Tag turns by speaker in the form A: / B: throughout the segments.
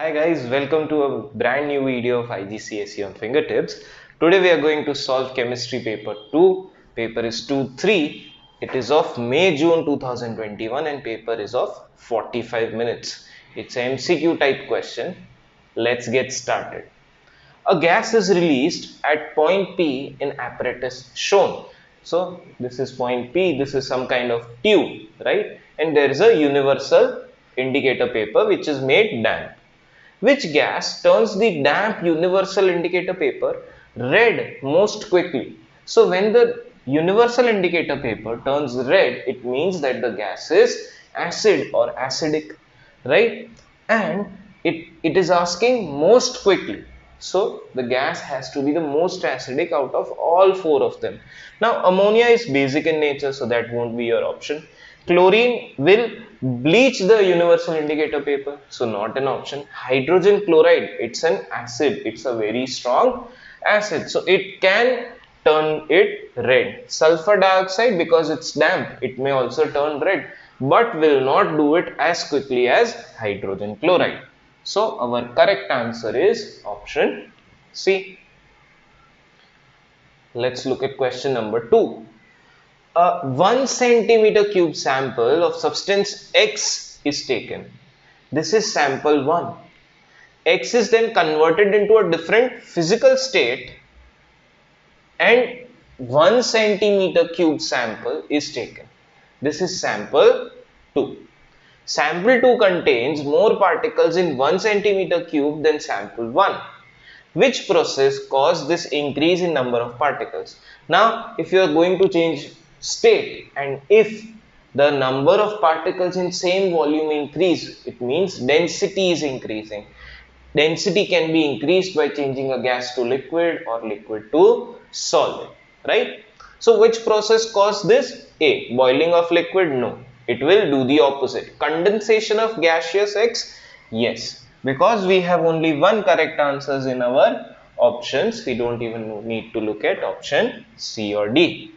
A: Hi guys, welcome to a brand new video of IGCSE on fingertips. Today we are going to solve chemistry paper 2. Paper is 2-3. It is of May-June 2021 and paper is of 45 minutes. It's an MCQ type question. Let's get started. A gas is released at point P in apparatus shown. So this is point P, this is some kind of tube, right? And there is a universal indicator paper which is made damp. Which gas turns the damp universal indicator paper red most quickly? So when the universal indicator paper turns red, it means that the gas is acid or acidic, right? And it is asking most quickly. So the gas has to be the most acidic out of all four of them. Now ammonia is basic in nature, so that won't be your option. Chlorine will bleach the universal indicator paper, so not an option. Hydrogen chloride, it's an acid, it's a very strong acid, so it can turn it red. Sulfur dioxide, because it's damp, it may also turn red, but will not do it as quickly as hydrogen chloride. So our correct answer is option C. Let's look at question number 2. A 1 centimeter cube sample of substance X is taken. This is sample 1. X is then converted into a different physical state and 1 centimeter cube sample is taken. This is sample 2. Sample 2 contains more particles in 1 centimeter cube than sample 1. Which process caused this increase in number of particles? Now, if you are going to change state and if the number of particles in same volume increase, it means density is increasing. Density can be increased by changing a gas to liquid or liquid to solid, right? So which process caused this? A. Boiling of liquid? No. It will do the opposite. Condensation of gaseous X? Yes. Because we have only one correct answers in our options, we don't even need to look at option C or D.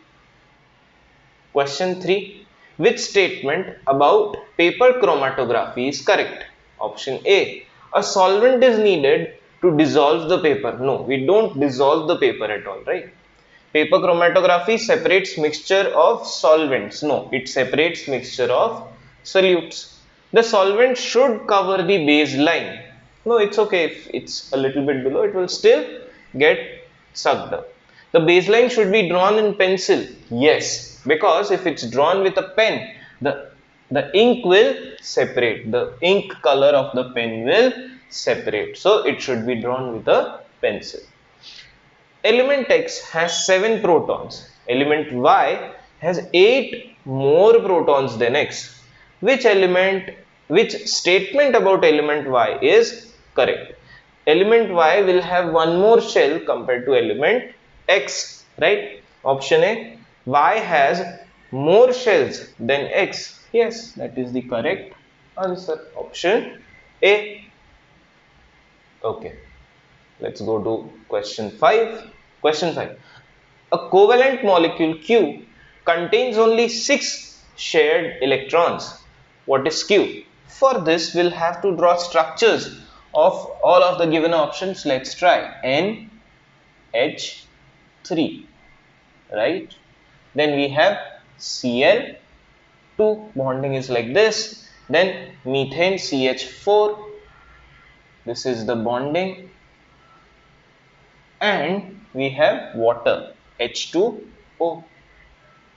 A: Question 3. Which statement about paper chromatography is correct? Option A. A solvent is needed to dissolve the paper. No, we don't dissolve the paper at all, right? Paper chromatography separates mixture of solvents. No, it separates mixture of solutes. The solvent should cover the baseline. No, it's okay if it's a little bit below, it will still get sucked up. The baseline should be drawn in pencil. Yes, because if it's drawn with a pen, the ink will separate. The ink color of the pen will separate. So it should be drawn with a pencil. Element X has 7 protons. Element Y has 8 more protons than X. Which statement about element Y is correct? Element Y will have one more shell compared to element X, right? Option A. Y has more shells than X. Yes, that is the correct answer. Option A. Okay. Let's go to question 5. Question 5. A covalent molecule Q contains only 6 shared electrons. What is Q? For this, we'll have to draw structures of all of the given options. Let's try. NH3, right? Then we have Cl2, bonding is like this. Then methane CH4, this is the bonding. And we have water H2O.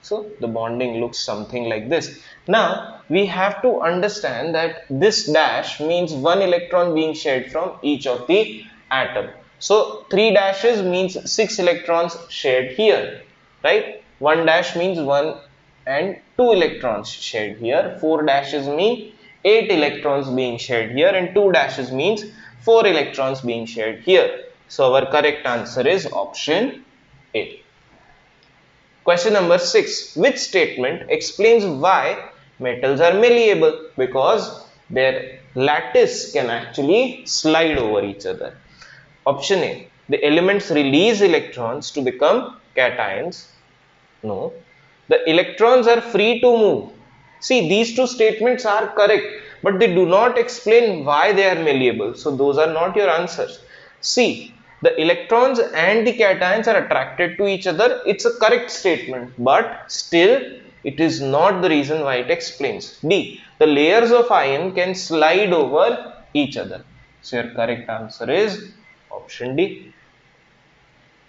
A: So the bonding looks something like this. Now we have to understand that this dash means one electron being shared from each of the atom. So 3 dashes means 6 electrons shared here, right? 1 dash means 1 and 2 electrons shared here. 4 dashes mean 8 electrons being shared here and 2 dashes means 4 electrons being shared here. So our correct answer is option A. Question number 6. Which statement explains why metals are malleable? Because their lattice can actually slide over each other. Option A. The elements release electrons to become cations. No. The electrons are free to move. See, these two statements are correct, but they do not explain why they are malleable. So those are not your answers. C, the electrons and the cations are attracted to each other. It's a correct statement, but still it is not the reason why it explains. D, the layers of ion can slide over each other. So your correct answer is option D.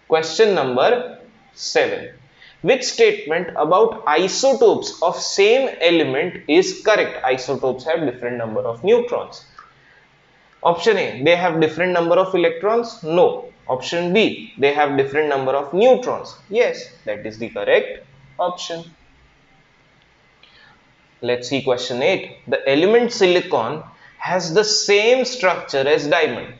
A: Question number 7. Which statement about isotopes of same element is correct? Isotopes have different number of neutrons. Option A, they have different number of electrons. No. Option B, they have different number of neutrons. Yes, that is the correct option. Let's see question 8. The element silicon has the same structure as diamond.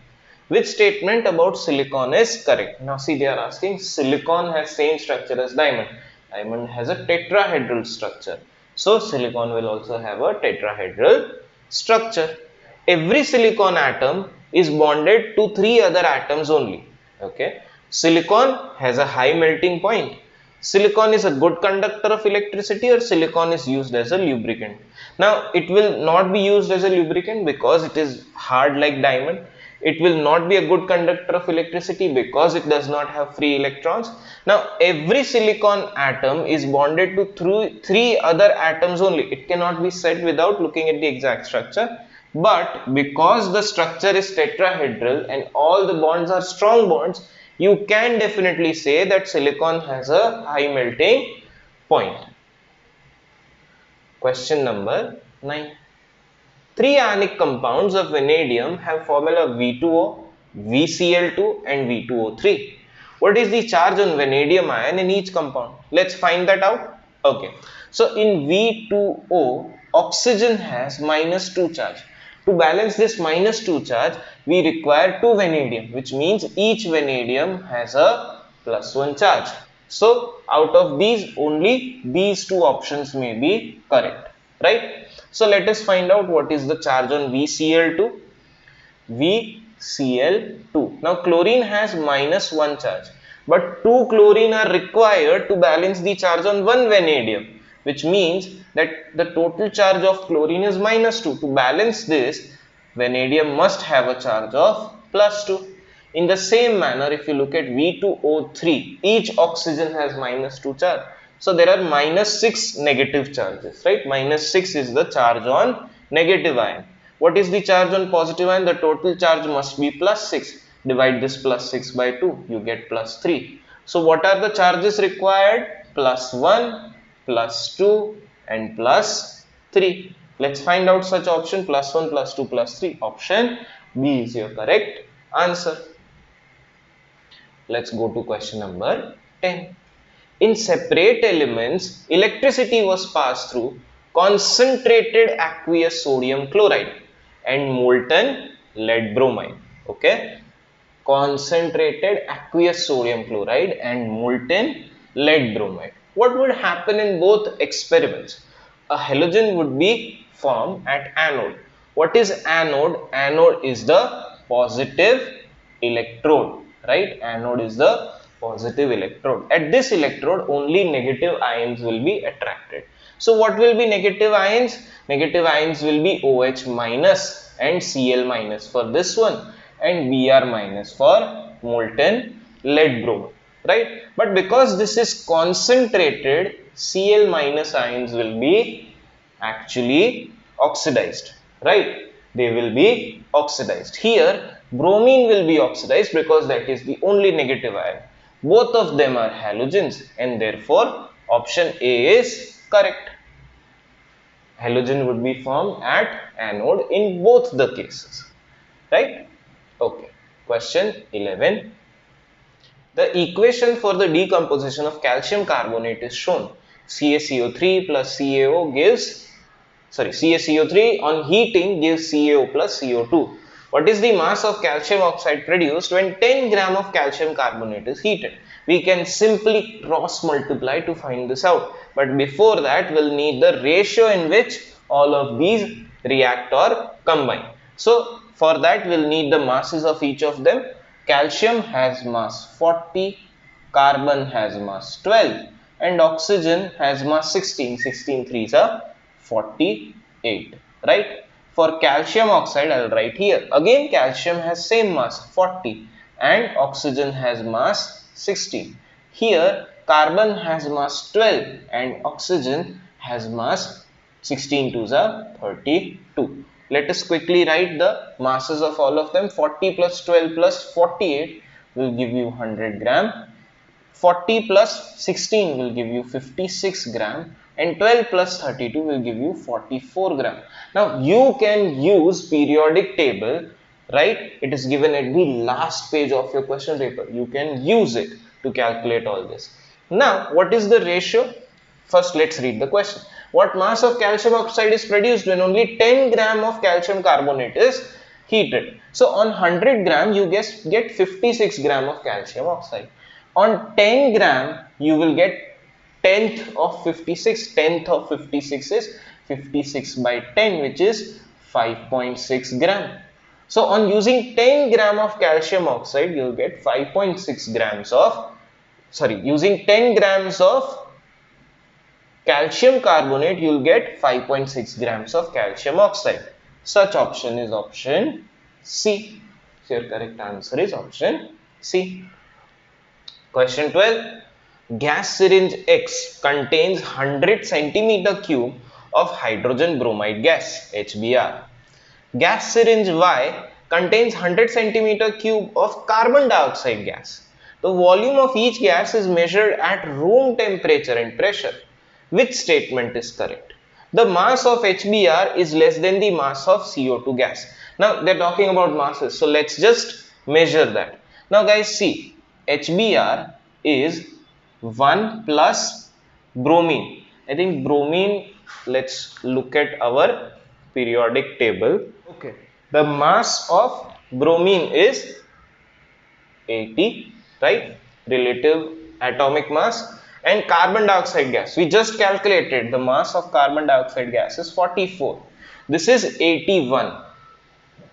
A: Which statement about silicon is correct? Now see, they are asking silicon has same structure as diamond. Diamond has a tetrahedral structure. So silicon will also have a tetrahedral structure. Every silicon atom is bonded to 3 other atoms only. Okay. Silicon has a high melting point. Silicon is a good conductor of electricity, or silicon is used as a lubricant. Now it will not be used as a lubricant because it is hard like diamond. It will not be a good conductor of electricity because it does not have free electrons. Now every silicon atom is bonded to 3 other atoms only. It cannot be said without looking at the exact structure. But because the structure is tetrahedral and all the bonds are strong bonds, you can definitely say that silicon has a high melting point. Question number 9. 3 ionic compounds of vanadium have formula V2O, VCl2 and V2O3. What is the charge on vanadium ion in each compound? Let's find that out. Okay. So in V2O, oxygen has -2 charge. To balance this -2 charge, we require 2 vanadium, which means each vanadium has a +1 charge. So out of these, only these 2 options may be correct, right? So let us find out what is the charge on VCl2. VCl2. Now chlorine has -1 charge, but 2 chlorine are required to balance the charge on 1 vanadium, which means that the total charge of chlorine is -2. To balance this, vanadium must have a charge of +2. In the same manner, if you look at V2O3, each oxygen has -2 charge. So there are -6 negative charges, right? -6 is the charge on negative ion. What is the charge on positive ion? The total charge must be +6. Divide this +6 by 2, you get +3. So what are the charges required? +1, +2 and +3. Let's find out such option. +1, +2, +3. Option B is your correct answer. Let's go to question number 10. In separate elements, electricity was passed through concentrated aqueous sodium chloride and molten lead bromide. Okay, concentrated aqueous sodium chloride and molten lead bromide. What would happen in both experiments? A halogen would be formed at anode. What is anode? Anode is the positive electrode, right? Anode is the positive electrode. At this electrode, only negative ions will be attracted. So what will be negative ions? Negative ions will be OH minus and Cl minus for this one, and Br minus for molten lead bromide, right? But because this is concentrated, Cl minus ions will be actually oxidized, right? They will be oxidized. Here bromine will be oxidized because that is the only negative ion. Both of them are halogens and therefore option A is correct. Halogen would be formed at anode in both the cases, right? Okay. Question 11. The equation for the decomposition of calcium carbonate is shown. CaCO3 plus CaO gives, CaCO3 on heating gives CaO plus CO2. What is the mass of calcium oxide produced when 10 gram of calcium carbonate is heated? We can simply cross multiply to find this out. But before that, we'll need the ratio in which all of these react or combine. So for that, we'll need the masses of each of them. Calcium has mass 40, carbon has mass 12 and oxygen has mass 16. 16 threes are 48, right? For calcium oxide, I'll write here. Again, calcium has same mass 40 and oxygen has mass 16. Here, carbon has mass 12 and oxygen has mass 16 to the 32. Let us quickly write the masses of all of them. 40 plus 12 plus 48 will give you 100 gram. 40 plus 16 will give you 56 gram and 12 plus 32 will give you 44 gram. Now you can use periodic table, right? It is given at the last page of your question paper. You can use it to calculate all this. Now what is the ratio? First let's read the question. What mass of calcium oxide is produced when only 10 gram of calcium carbonate is heated? So on 100 gram you get 56 gram of calcium oxide. On 10 gram you will get tenth of 56. Tenth of 56 is 56 by 10, which is 5.6 gram. So on using 10 gram of calcium oxide you will get 5.6 grams of, using 10 grams of calcium carbonate you will get 5.6 grams of calcium oxide. Such option is option C. So your correct answer is option C. Question 12. Gas syringe X contains 100 centimeter cube of hydrogen bromide gas HBr. Gas syringe Y contains 100 centimeter cube of carbon dioxide gas. The volume of each gas is measured at room temperature and pressure. Which statement is correct? The mass of HBr is less than the mass of CO2 gas. Now they are talking about masses, so let's just measure that. Now guys, see, HBr is 1 plus bromine. I think bromine, let's look at our periodic table. Okay, the mass of bromine is 80, right? Relative atomic mass. And carbon dioxide gas, we just calculated the mass of carbon dioxide gas is 44. This is 81.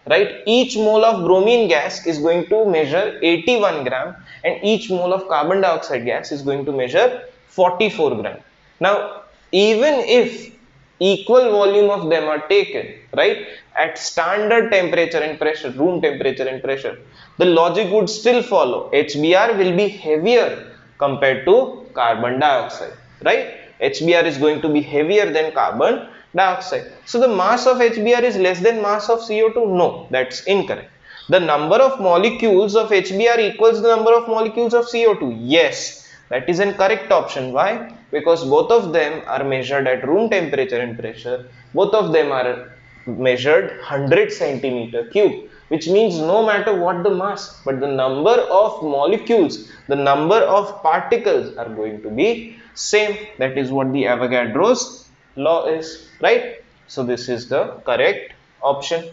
A: Right, each mole of bromine gas is going to measure 81 gram and each mole of carbon dioxide gas is going to measure 44 gram. Now even if equal volume of them are taken, right, at standard temperature and pressure, room temperature and pressure, the logic would still follow. HBr will be heavier compared to carbon dioxide, right? HBr is going to be heavier than carbon dioxide. So the mass of HBr is less than mass of CO2? No, that's incorrect. The number of molecules of HBr equals the number of molecules of CO2. Yes, that is an correct option. Why? Because both of them are measured at room temperature and pressure. Both of them are measured 100 centimeter cube, which means no matter what the mass, but the number of molecules, the number of particles are going to be same. That is what the Avogadro's law is, right? So this is the correct option.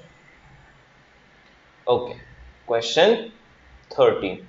A: Okay, question 13.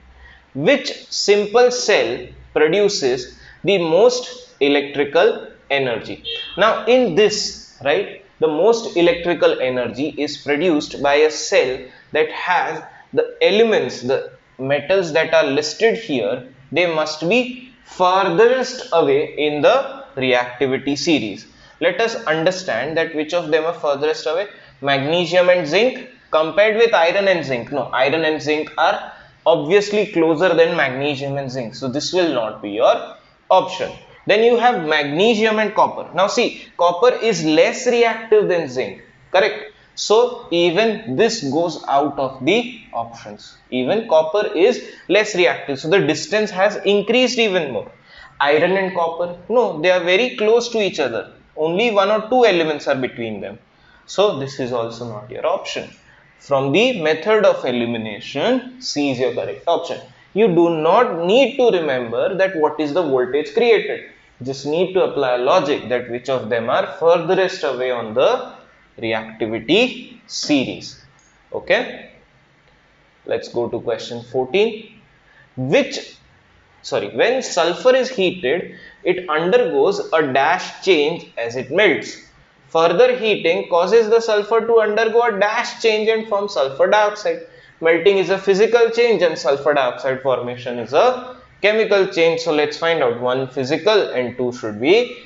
A: Which simple cell produces the most electrical energy? Now in this, right, the most electrical energy is produced by a cell that has the elements, the metals that are listed here, they must be furthest away in the reactivity series. Let us understand that which of them are furthest away. Magnesium and zinc compared with iron and zinc. No, iron and zinc are obviously closer than magnesium and zinc. So this will not be your option. Then you have magnesium and copper. Now see, copper is less reactive than zinc, correct? So even this goes out of the options. Even copper is less reactive. So the distance has increased even more. Iron and copper, no, they are very close to each other. Only one or two elements are between them. So this is also not your option. From the method of elimination, C is your correct option. You do not need to remember that what is the voltage created. Just need to apply logic that which of them are furthest away on the reactivity series. Okay. Let's go to question 14. When sulfur is heated, it undergoes a dash change as it melts. Further heating causes the sulfur to undergo a dash change and form sulfur dioxide. Melting is a physical change and sulfur dioxide formation is a chemical change. So let's find out, one physical and two should be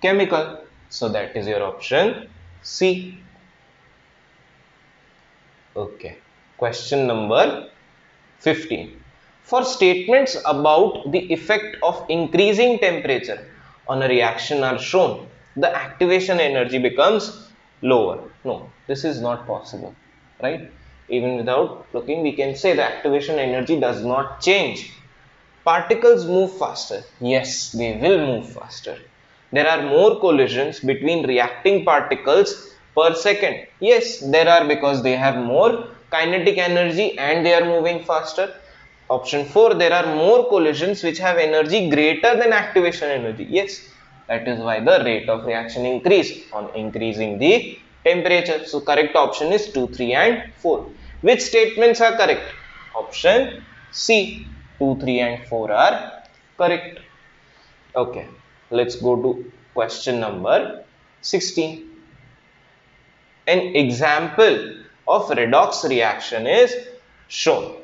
A: chemical. So that is your option C. Okay. Question number 15. For statements about the effect of increasing temperature on a reaction are shown, the activation energy becomes lower. No, this is not possible, right? Even without looking, we can say the activation energy does not change. Particles move faster. Yes, they will move faster. There are more collisions between reacting particles per second. Yes, there are, because they have more kinetic energy and they are moving faster. Option 4, there are more collisions which have energy greater than activation energy. Yes, that is why the rate of reaction increase on increasing the temperature. So correct option is 2, 3 and 4. Which statements are correct? Option C. 2, 3 and 4 are correct. Okay, let's go to question number 16. An example of redox reaction is shown.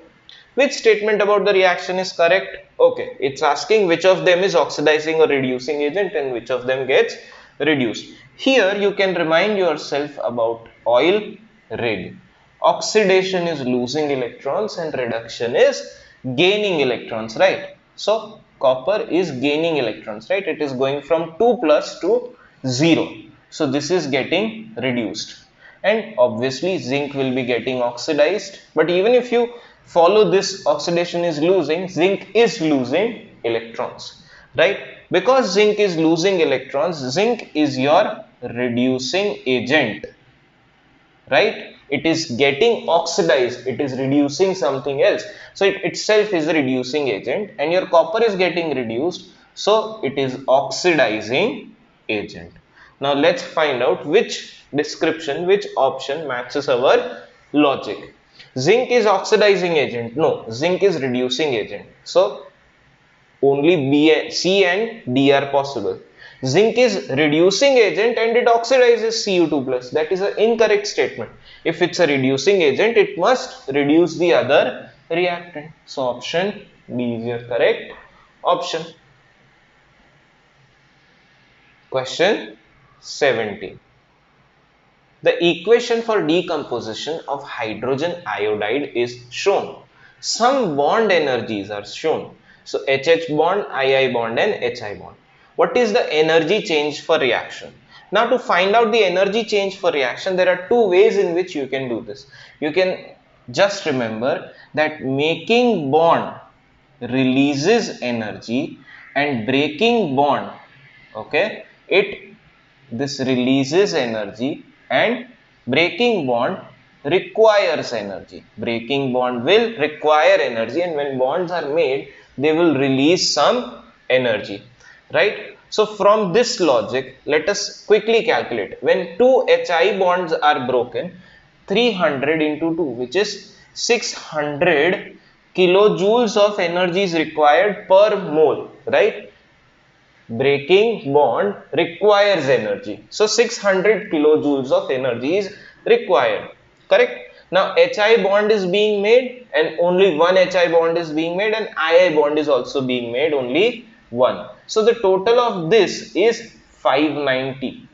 A: Which statement about the reaction is correct? Okay, it's asking which of them is oxidizing or reducing agent and which of them gets reduced. Here you can remind yourself about oil rig. Oxidation is losing electrons and reduction is gaining electrons, right? So copper is gaining electrons, right? It is going from 2 plus to 0. So this is getting reduced. And obviously zinc will be getting oxidized, but even if you follow this, oxidation is losing, zinc is losing electrons, right? Because zinc is losing electrons, zinc is your reducing agent, right? It is getting oxidized, it is reducing something else, so it itself is a reducing agent, and your copper is getting reduced, so it is oxidizing agent. Now let's find out which description, which option matches our logic. Zinc is oxidizing agent. No, zinc is reducing agent. So only B, C and D are possible. Zinc is reducing agent and it oxidizes Cu2 plus. That is an incorrect statement. If it's a reducing agent, it must reduce the other reactant. So option B is your correct option. Question 17. The equation for decomposition of hydrogen iodide is shown. Some bond energies are shown. So HH bond, II bond and HI bond. What is the energy change for reaction? Now to find out the energy change for reaction, there are two ways in which you can do this. You can just remember that making bond releases energy and breaking bond, okay, this releases energy and breaking bond requires energy. Breaking bond will require energy, and when bonds are made, they will release some energy, right? So from this logic, let us quickly calculate. When two HI bonds are broken, 300 into 2, which is 600 kilojoules of energy is required per mole, right? Breaking bond requires energy. So 600 kilojoules of energy is required. Correct? Now HI bond is being made and only one HI bond is being made, and II bond is also being made, only one. So the total of this is 590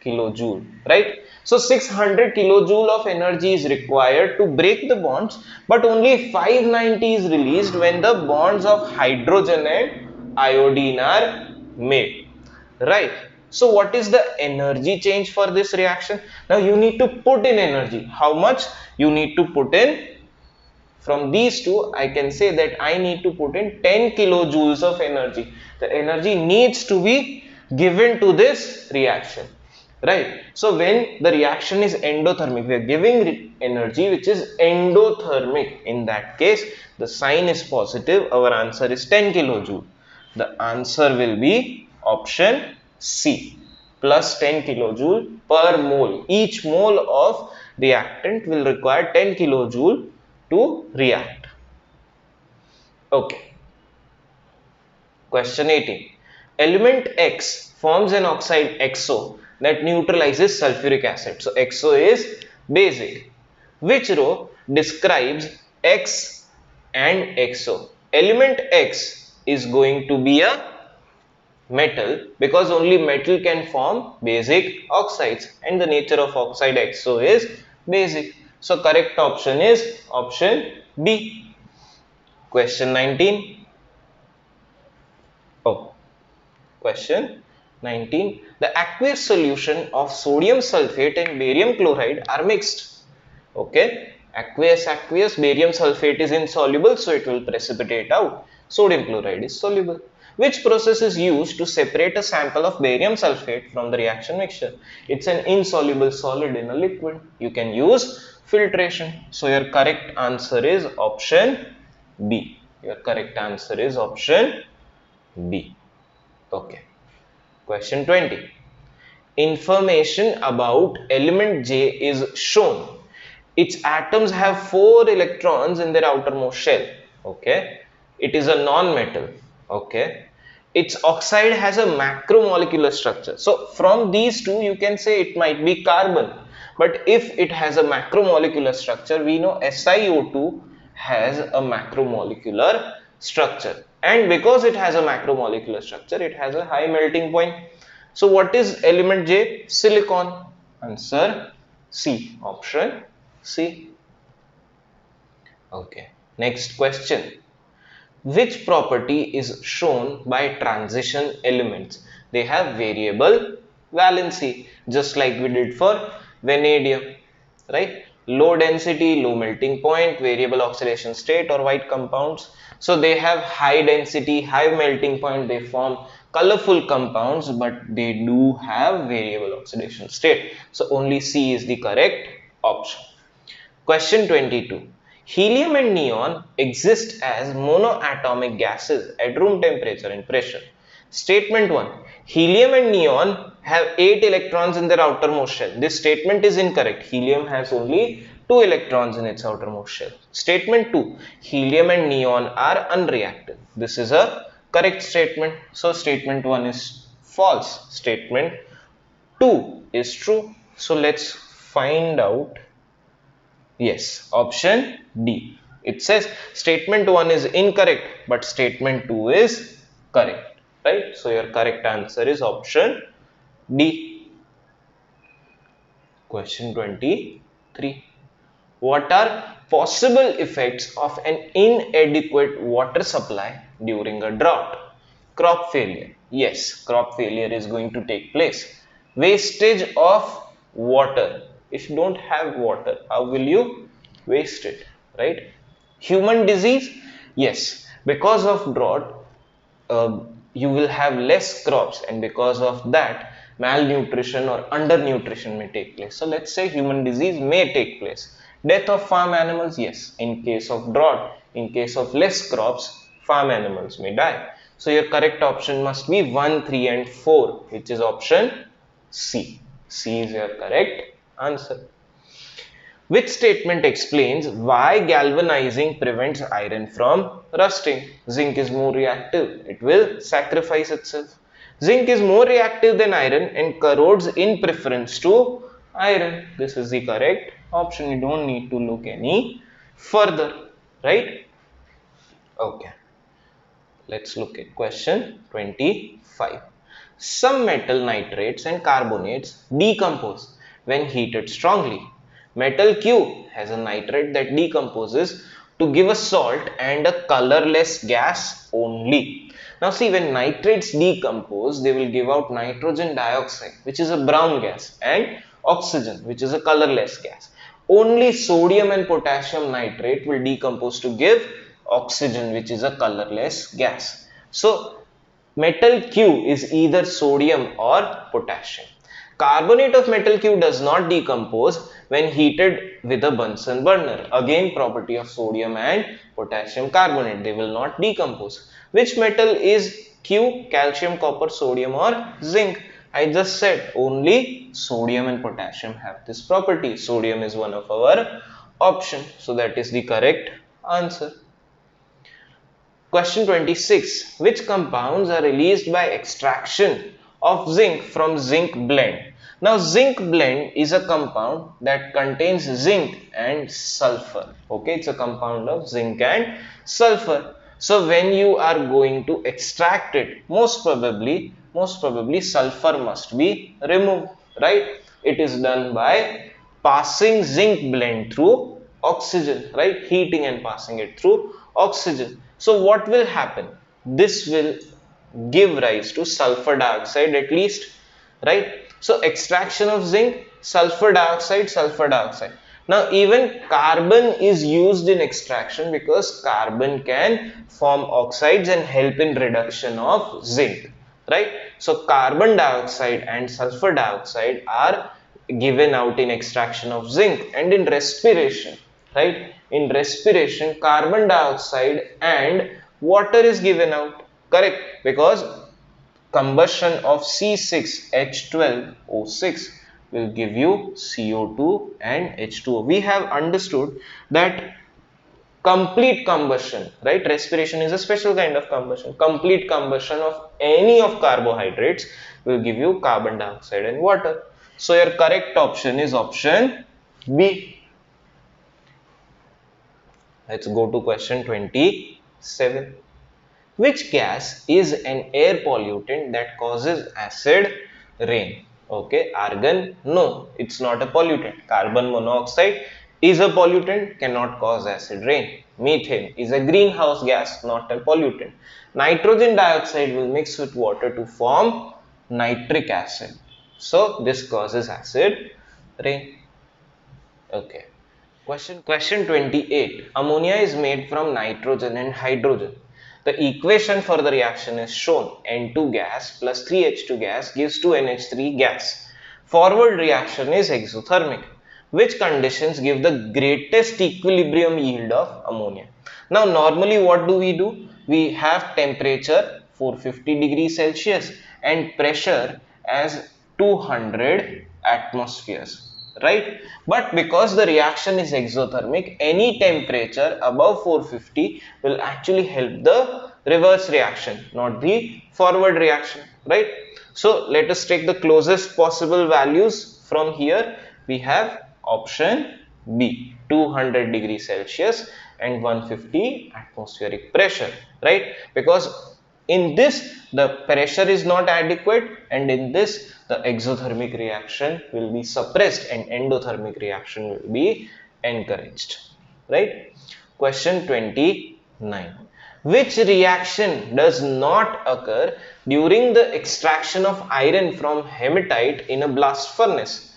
A: kilojoule, right? So 600 kilojoule of energy is required to break the bonds, but only 590 is released when the bonds of hydrogen and iodine are made, right? So what is the energy change for this reaction? Now you need to put in energy. How much you need to put in? From these two, I can say that I need to put in 10 kilojoules of energy. The energy needs to be given to this reaction, right? So when the reaction is endothermic, we are giving energy which is endothermic. In that case, the sign is positive. Our answer is 10 kilojoule. The answer will be option C, plus 10 kilojoule per mole. Each mole of reactant will require 10 kilojoule to react. Okay. Question 18. Element X forms an oxide XO that neutralizes sulfuric acid. So XO is basic. Which row describes X and XO? Element X is going to be a metal, because only metal can form basic oxides and the nature of oxide XO is basic. So correct option is option B. Question 19. Oh, question 19. The aqueous solution of sodium sulfate and barium chloride are mixed. Okay, aqueous, barium sulfate is insoluble, so it will precipitate out. Sodium chloride is soluble. Which process is used to separate a sample of barium sulfate from the reaction mixture? It's an insoluble solid in a liquid. You can use filtration. So your correct answer is option B. Your correct answer is option B. Okay. Question 20. Information about element J is shown. Its atoms have 4 electrons in their outermost shell. Okay. It is a non-metal. Okay. Its oxide has a macromolecular structure. So from these two you can say it might be carbon. But if it has a macromolecular structure, we know SiO2 has a macromolecular structure. And because it has a macromolecular structure, it has a high melting point. So what is element J? Silicon. Answer C. Option C. Okay. Next question. Which property is shown by transition elements? They have variable valency, just like we did for vanadium, right? Low density, low melting point, variable oxidation state or white compounds. So they have high density, high melting point, they form colorful compounds, but they do have variable oxidation state. So only C is the correct option. Question 22. Helium and neon exist as monoatomic gases at room temperature and pressure. Statement 1. Helium and neon have 8 electrons in their outermost shell. This statement is incorrect. Helium has only 2 electrons in its outermost shell. Statement 2. Helium and neon are unreactive. This is a correct statement. So statement 1 is false. Statement 2 is true. So let's find out. Yes, option D. It says statement 1 is incorrect, but statement 2 is correct, right? So your correct answer is option D. Question 23. What are possible effects of an inadequate water supply during a drought? Crop failure. Yes, crop failure is going to take place. Wastage of water. If you don't have water, how will you waste it, right? Human disease. Yes, because of drought, you will have less crops, and because of that, malnutrition or undernutrition may take place. So let's say human disease may take place. Death of farm animals. Yes, in case of drought, in case of less crops, farm animals may die. So your correct option must be 1, 3 and 4, which is option C. C is your correct answer. Which statement explains why galvanizing prevents iron from rusting? Zinc is more reactive. It will sacrifice itself. Zinc is more reactive than iron and corrodes in preference to iron. This is the correct option. You don't need to look any further, right? Okay. Let's look at question 25. Some metal nitrates and carbonates decompose when heated strongly. Metal Q has a nitrate that decomposes to give a salt and a colorless gas only. Now see, when nitrates decompose, they will give out nitrogen dioxide, which is a brown gas, and oxygen, which is a colorless gas. Only sodium and potassium nitrate will decompose to give oxygen, which is a colorless gas. So metal Q is either sodium or potassium. Carbonate of metal Q does not decompose when heated with a Bunsen burner. Again, property of sodium and potassium carbonate, they will not decompose. Which metal is Q? Calcium, copper, sodium or zinc? I just said only sodium and potassium have this property. Sodium is one of our option. So that is the correct answer. Question 26. Which compounds are released by extraction of zinc from zinc blende? Now zinc blende is a compound that contains zinc and sulfur. Okay, it's a compound of zinc and sulfur. So when you are going to extract it, most probably sulfur must be removed, right? It is done by passing zinc blend through oxygen, right? Heating and passing it through oxygen. So what will happen? This will give rise to sulfur dioxide at least, right? So extraction of zinc, sulfur dioxide, sulfur dioxide. Now even carbon is used in extraction because carbon can form oxides and help in reduction of zinc, right? So carbon dioxide and sulfur dioxide are given out in extraction of zinc, and in respiration, right? In respiration, carbon dioxide and water is given out, correct? Because combustion of C6H12O6 will give you CO2 and H2O. We have understood that complete combustion, right? Respiration is a special kind of combustion. Complete combustion of any of carbohydrates will give you carbon dioxide and water. So your correct option is option B. Let's go to question 27. Which gas is an air pollutant that causes acid rain? Okay, argon, no, it's not a pollutant. Carbon monoxide is a pollutant, cannot cause acid rain. Methane is a greenhouse gas, not a pollutant. Nitrogen dioxide will mix with water to form nitric acid. So this causes acid rain. Okay. Question 28. Ammonia is made from nitrogen and hydrogen. The equation for the reaction is shown. N2 gas plus 3H2 gas gives 2NH3 gas. Forward reaction is exothermic. Which conditions give the greatest equilibrium yield of ammonia? Now normally what do? We have temperature 450 degrees Celsius and pressure as 200 atmospheres, right? But because the reaction is exothermic, any temperature above 450 will actually help the reverse reaction, not the forward reaction, right? So let us take the closest possible values from here. We have option B, 200 degrees Celsius and 150 atmospheric pressure, right? Because in this the pressure is not adequate, and in this the exothermic reaction will be suppressed and endothermic reaction will be encouraged, right? Question 29. Which reaction does not occur during the extraction of iron from hematite in a blast furnace?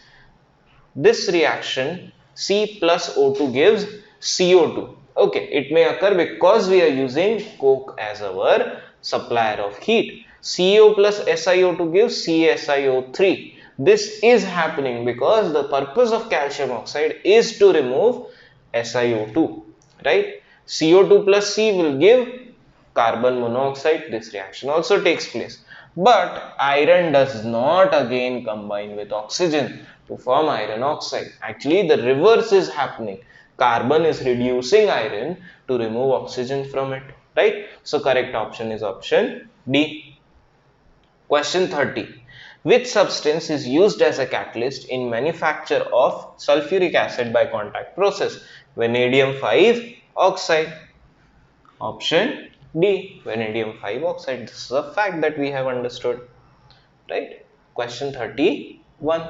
A: This reaction, C plus O2 gives CO2. Okay, it may occur because we are using coke as our supplier of heat. CO plus SiO2 gives CSiO3. This is happening because the purpose of calcium oxide is to remove SiO2, right? CO2 plus C will give carbon monoxide. This reaction also takes place. But iron does not again combine with oxygen to form iron oxide. Actually, the reverse is happening. Carbon is reducing iron to remove oxygen from it, right? So correct option is option D. Question 30. Which substance is used as a catalyst in manufacture of sulfuric acid by contact process? Vanadium 5 oxide. Option D, vanadium 5 oxide. This is a fact that we have understood, right? Question 31.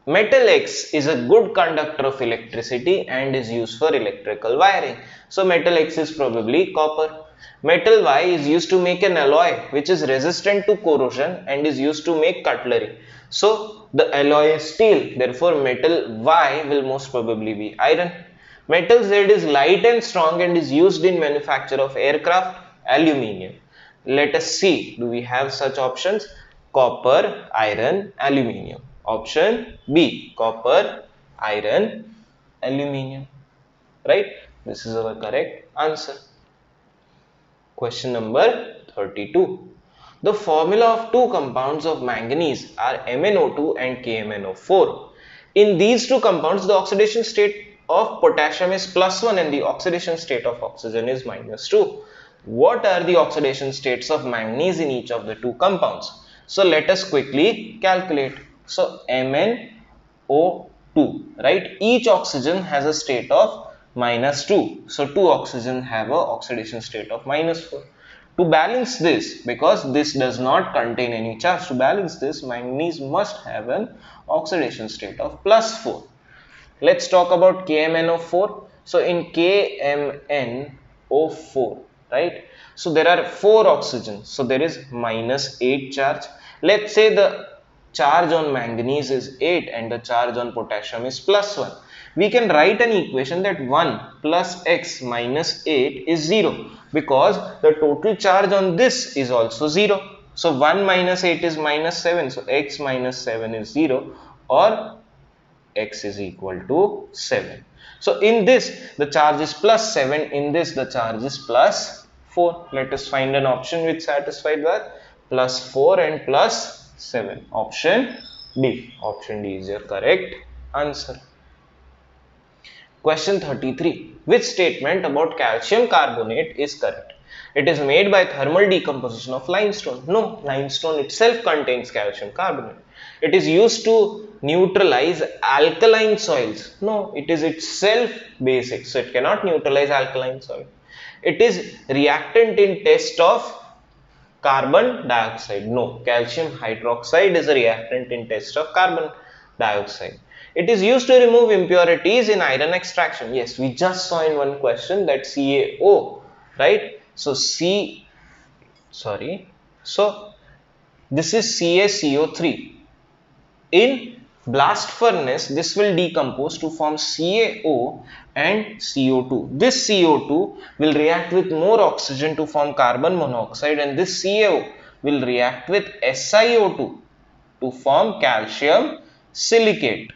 A: Metal X is a good conductor of electricity and is used for electrical wiring. So metal X is probably copper. Metal Y is used to make an alloy which is resistant to corrosion and is used to make cutlery. So the alloy is steel, therefore metal Y will most probably be iron. Metal Z is light and strong and is used in manufacture of aircraft, aluminium. Let us see, do we have such options? Copper, iron, aluminium. Option B, copper, iron, aluminium, right? This is our correct answer. Question number 32. The formula of two compounds of manganese are MnO2 and KMnO4. In these two compounds, the oxidation state of potassium is +1 and the oxidation state of oxygen is -2. What are the oxidation states of manganese in each of the two compounds? So let us quickly calculate. So MnO2, right? Each oxygen has a state of minus 2. So 2 oxygen have a oxidation state of minus 4. To balance this, because this does not contain any charge, to balance this, manganese must have an oxidation state of plus 4. Let's talk about KMnO4. So in KMnO4, right? So there are 4 oxygens. So there is minus 8 charge. Let's say the charge on manganese is 8 and the charge on potassium is plus 1. We can write an equation that 1 plus x minus 8 is 0, because the total charge on this is also 0. So 1 minus 8 is minus 7. So x minus 7 is 0, or x is equal to 7. So in this the charge is plus 7, in this the charge is plus 4. Let us find an option which satisfies that. Plus 4 and plus 7. Option D. Option D is your correct answer. Question 33. Which statement about calcium carbonate is correct? It is made by thermal decomposition of limestone. No, limestone itself contains calcium carbonate. It is used to neutralize alkaline soils. No, it is itself basic, so it cannot neutralize alkaline soil. It is reactant in test of carbon dioxide. No, calcium hydroxide is a reactant in test of carbon dioxide. It is used to remove impurities in iron extraction. Yes, we just saw in one question that CaO, right? So this is CaCO3. In blast furnace, this will decompose to form CaO and CO2. This CO2 will react with more oxygen to form carbon monoxide, and this CaO will react with SiO2 to form calcium silicate,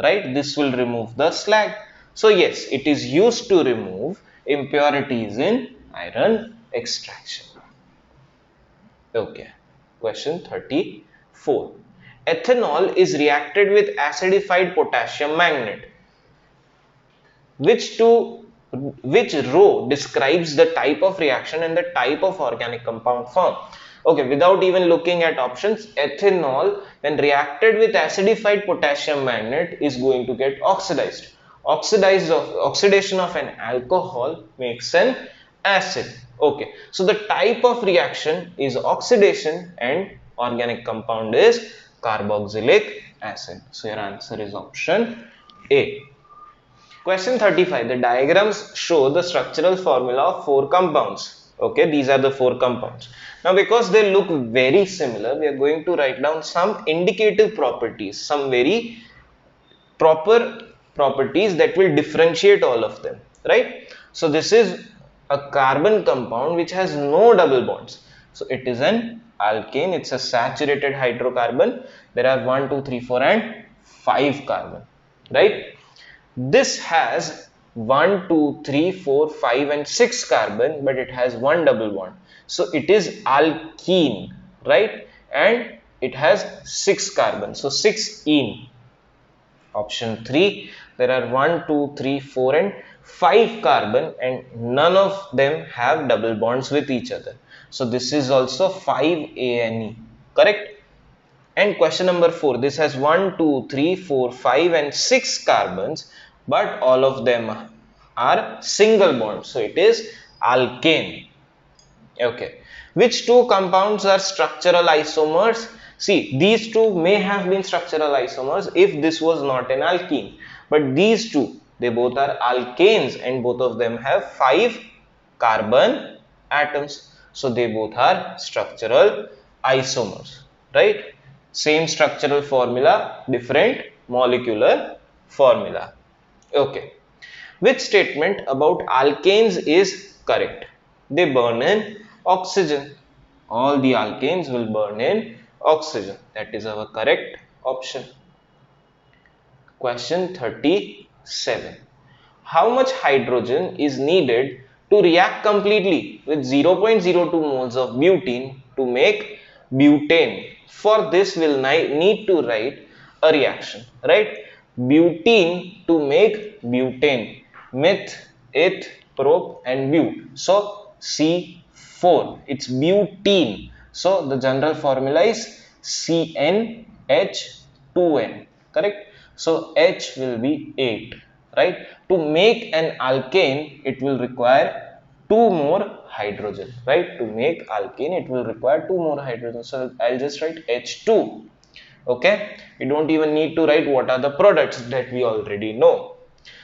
A: right? This will remove the slag. So yes, it is used to remove impurities in iron extraction. Okay, question 34. Ethanol is reacted with acidified potassium magnate. Which row describes the type of reaction and the type of organic compound formed? Okay, without even looking at options, ethanol when reacted with acidified potassium magnate is going to get oxidized. Oxidation of an alcohol makes an acid. Okay, so the type of reaction is oxidation and organic compound is carboxylic acid. So your answer is option A. Question 35. The diagrams show the structural formula of 4 compounds. Okay, these are the 4 compounds. Now because they look very similar, we are going to write down some indicative properties, some very proper properties that will differentiate all of them, right? So this is a carbon compound which has no double bonds. So it is an alkane, it's a saturated hydrocarbon. There are 1, 2, 3, 4 and 5 carbon, right? This has 1, 2, 3, 4, 5 and 6 carbon, but it has 1 double bond. So it is alkene, right? And it has 6 carbon. So 6-ene. Option 3. There are 1, 2, 3, 4 and 5 carbon, and none of them have double bonds with each other. So this is also 5-ane, correct? And question number 4. This has 1, 2, 3, 4, 5 and 6 carbons, but all of them are single bonds. So it is alkane. Okay. Which 2 compounds are structural isomers? See, these 2 may have been structural isomers if this was not an alkene. But these 2, they both are alkanes and both of them have 5 carbon atoms. So they both are structural isomers, right? Same structural formula, different molecular formula. Okay. Which statement about alkanes is correct? They burn in oxygen. All the alkanes will burn in oxygen. That is our correct option. Question 37. How much hydrogen is needed to react completely with 0.02 moles of butene to make butane? For this, we'll need to write a reaction, right? Butene to make butane. Meth, eth, prop and but. So C4. It's butene. So the general formula is CnH2n. Correct? So H will be 8. right? To make an alkane, it will require 2 more hydrogen, right? To make alkane, it will require 2 more hydrogen. So I'll just write H2. Okay, you don't even need to write what are the products that we already know.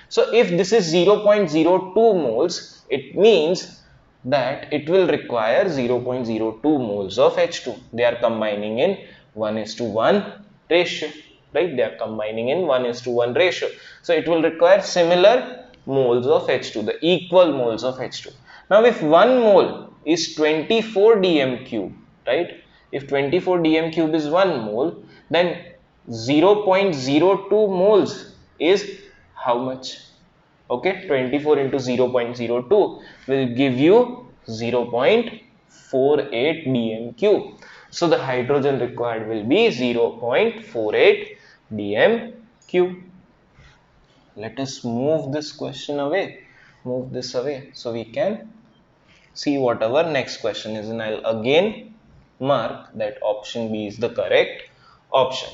A: So if this is 0.02 moles, it means that it will require 0.02 moles of H2. They are combining in 1:1 ratio, right? They are combining in 1:1 ratio. So it will require similar moles of H2, the equal moles of H2. Now if 1 mole is 24 dm cube, right? If 24 dm cube is 1 mole, then 0.02 moles is how much? Okay, 24 into 0.02 will give you 0.48 dm cube. So the hydrogen required will be 0.48 dm cube. Let us move this question away, move this away so we can see what our next question is, and I'll again mark that option B is the correct option.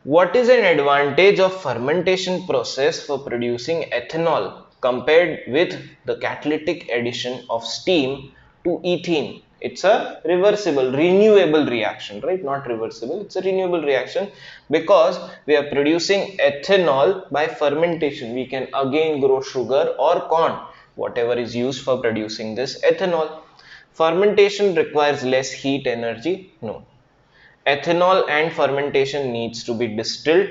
A: What is an advantage of fermentation process for producing ethanol compared with the catalytic addition of steam to ethene? It's a reversible, renewable reaction, right? Not reversible, it's a renewable reaction because we are producing ethanol by fermentation. We can again grow sugar or corn, whatever is used for producing this ethanol. Fermentation requires less heat energy? No. Ethanol and fermentation needs to be distilled?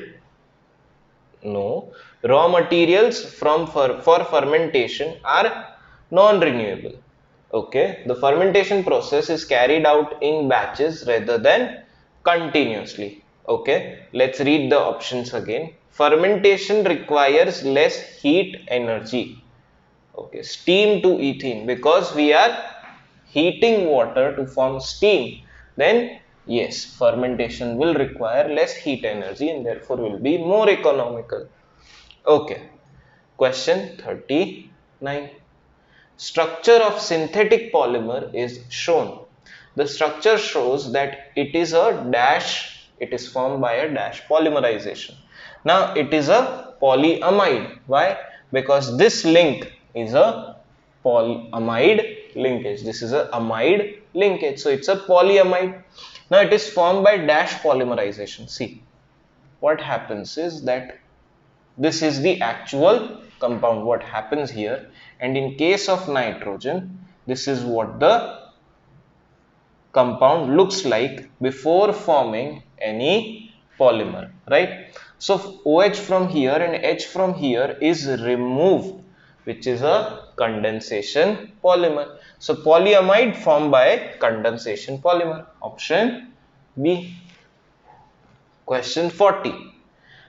A: No. Raw materials for fermentation are non-renewable. Okay. The fermentation process is carried out in batches rather than continuously. Okay. Let's read the options again. Fermentation requires less heat energy. Okay. Steam to ethene, because we are heating water to form steam, then yes, fermentation will require less heat energy and therefore will be more economical. Okay, question 39. Structure of synthetic polymer is shown. The structure shows that it is a dash, it is formed by a dash polymerization. Now it is a polyamide. Why? Because this link is a polyamide linkage. This is a amide linkage. So it's a polyamide. Now it is formed by dash polymerization. See, what happens is that this is the actual compound, what happens here, and in case of nitrogen, this is what the compound looks like before forming any polymer, right? So OH from here and H from here is removed, which is a condensation polymer. So polyamide formed by condensation polymer. Option B. Question 40.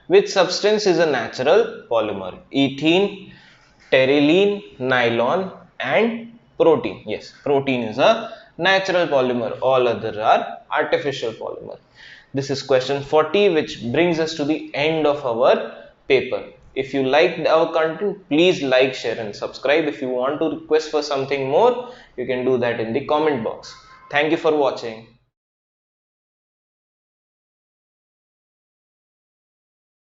A: Which substance is a natural polymer? Ethene, terylene, nylon and protein. Yes, protein is a natural polymer. All other are artificial polymer. This is question 40, which brings us to the end of our paper. If you liked our content, please like, share and subscribe. If you want to request for something more, you can do that in the comment box. Thank you for watching.